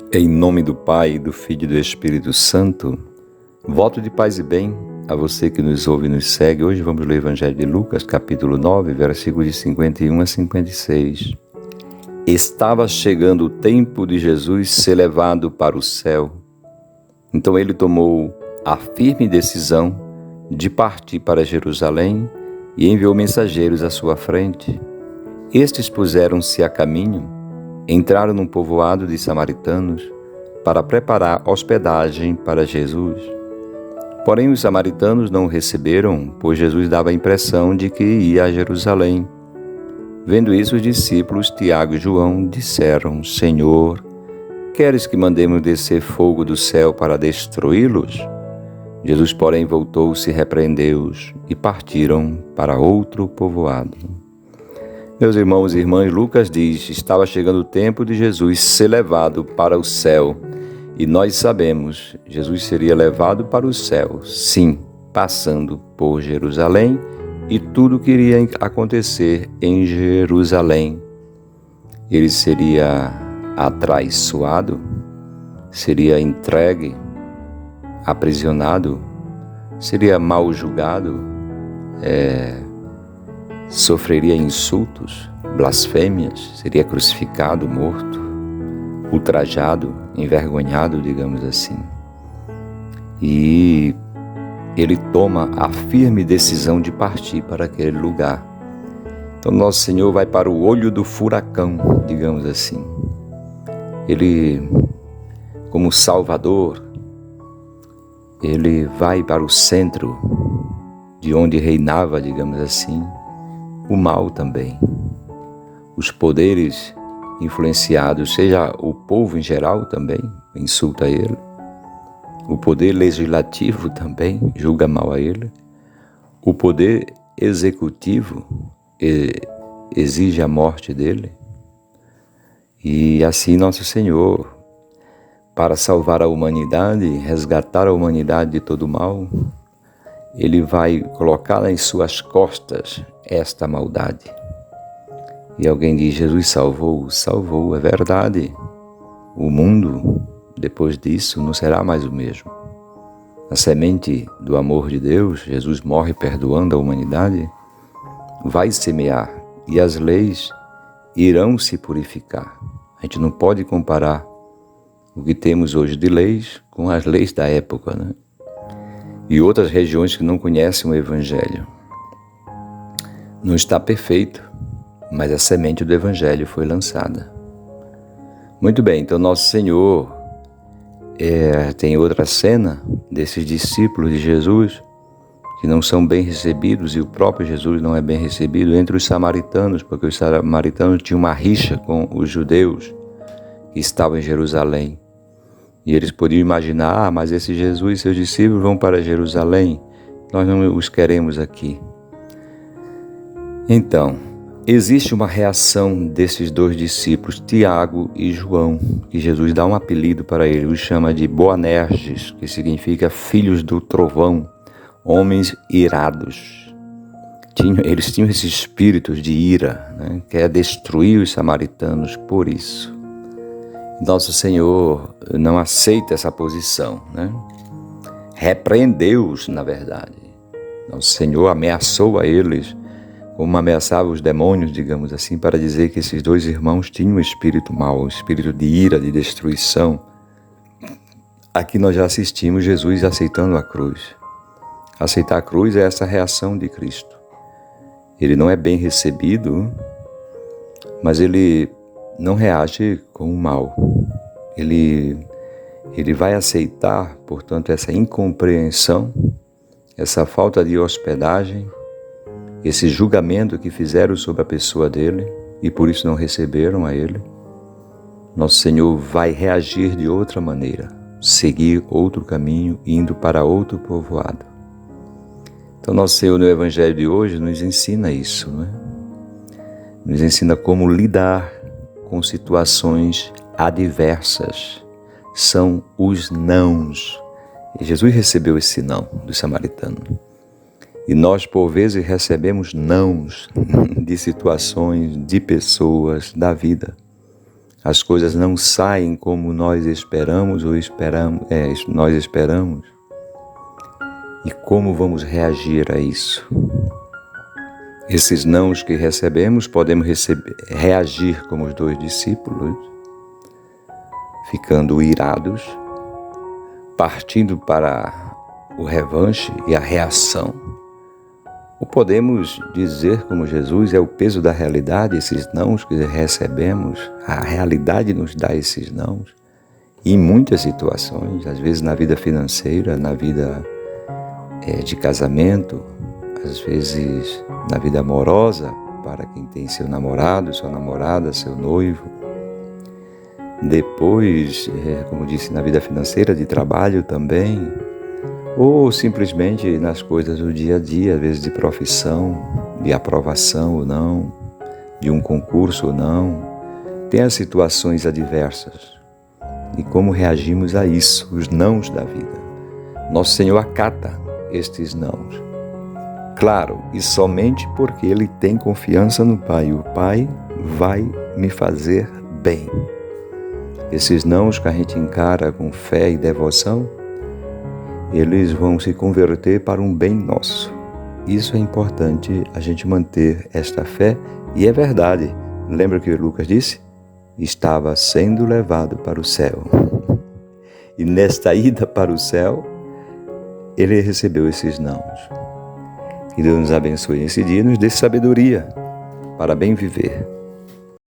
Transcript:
Em nome do Pai, do Filho e do Espírito Santo, voto de paz e bem a você que nos ouve e nos segue. Hoje vamos ler o Evangelho de Lucas, capítulo 9, versículos de 51 a 56. Estava chegando o tempo de Jesus ser levado para o céu. Então ele tomou a firme decisão de partir para Jerusalém e enviou mensageiros à sua frente. Estes puseram-se a caminho, entraram num povoado de samaritanos para preparar hospedagem para Jesus. Porém, os samaritanos não o receberam, pois Jesus dava a impressão de que ia a Jerusalém. Vendo isso, os discípulos Tiago e João disseram: Senhor, queres que mandemos descer fogo do céu para destruí-los? Jesus, porém, voltou-se e repreendeu-os, e partiram para outro povoado. Meus irmãos e irmãs, Lucas diz: estava chegando o tempo de Jesus ser levado para o céu. E nós sabemos, Jesus seria levado para o céu, sim, passando por Jerusalém, e tudo que iria acontecer em Jerusalém. Ele seria atraiçoado, seria entregue, aprisionado, seria mal julgado, sofreria insultos, blasfêmias, seria crucificado, morto, ultrajado, envergonhado, digamos assim. E ele toma a firme decisão de partir para aquele lugar. Então nosso Senhor vai para o olho do furacão, digamos assim. Ele, como Salvador, ele vai para o centro de onde reinava, digamos assim, o mal também. Os poderes influenciados, seja o povo em geral também, insulta ele. O poder legislativo também julga mal a ele. O poder executivo exige a morte dele. E assim nosso Senhor, para salvar a humanidade, resgatar a humanidade de todo o mal, ele vai colocar em suas costas esta maldade. E alguém diz: Jesus salvou, é verdade. O mundo, depois disso, não será mais o mesmo. A semente do amor de Deus, Jesus morre perdoando a humanidade, vai semear e as leis irão se purificar. A gente não pode comparar o que temos hoje de leis com as leis da época, né? E outras regiões que não conhecem o Evangelho. Não está perfeito, mas a semente do Evangelho foi lançada. Muito bem, então nosso Senhor tem outra cena desses discípulos de Jesus que não são bem recebidos, e o próprio Jesus não é bem recebido entre os samaritanos, porque os samaritanos tinham uma rixa com os judeus que estavam em Jerusalém. E eles podiam imaginar: mas esse Jesus e seus discípulos vão para Jerusalém, nós não os queremos aqui. Então, existe uma reação desses dois discípulos, Tiago e João, que Jesus dá um apelido para eles, os chama de Boanerges, que significa filhos do trovão, homens irados. Eles tinham esses espíritos de ira, né, que é destruir os samaritanos por isso. Nosso Senhor não aceita essa posição, né? Repreendeu-os, na verdade. Nosso Senhor ameaçou a eles, como ameaçava os demônios, digamos assim, para dizer que esses dois irmãos tinham um espírito mau, um espírito de ira, de destruição. Aqui nós já assistimos Jesus aceitando a cruz. Aceitar a cruz é essa reação de Cristo. Ele não é bem recebido, mas ele não reage com o mal. Ele vai aceitar, portanto, essa incompreensão, essa falta de hospedagem, esse julgamento que fizeram sobre a pessoa dele e por isso não receberam a ele. Nosso Senhor vai reagir de outra maneira, seguir outro caminho, indo para outro povoado. Então nosso Senhor no Evangelho de hoje nos ensina isso, né? Nos ensina como lidar com situações adversas. São os nãos. E Jesus recebeu esse não do samaritano. E nós, por vezes, recebemos nãos de situações, de pessoas, da vida. as coisas não saem como nós esperamos nós esperamos. E como vamos reagir a isso? Esses nãos que recebemos, podemos reagir como os 2 discípulos, ficando irados, partindo para o revanche e a reação. Ou podemos dizer como Jesus, é o peso da realidade, esses nãos que recebemos, a realidade nos dá esses nãos. E em muitas situações, às vezes na vida financeira, na vida de casamento, às vezes na vida amorosa, para quem tem seu namorado, sua namorada, seu noivo. Depois, como disse, na vida financeira, de trabalho também, ou simplesmente nas coisas do dia a dia, às vezes de profissão, de aprovação ou não, de um concurso ou não. Tem as situações adversas. E como reagimos a isso, os nãos da vida. Nosso Senhor acata estes nãos. Claro, e somente porque Ele tem confiança no Pai. O Pai vai me fazer bem. Esses nãos que a gente encara com fé e devoção, eles vão se converter para um bem nosso. Isso é importante, a gente manter esta fé, e é verdade. Lembra que Lucas disse? Estava sendo levado para o céu. E nesta ida para o céu, ele recebeu esses nãos. Que Deus nos abençoe nesse dia e nos dê sabedoria para bem viver.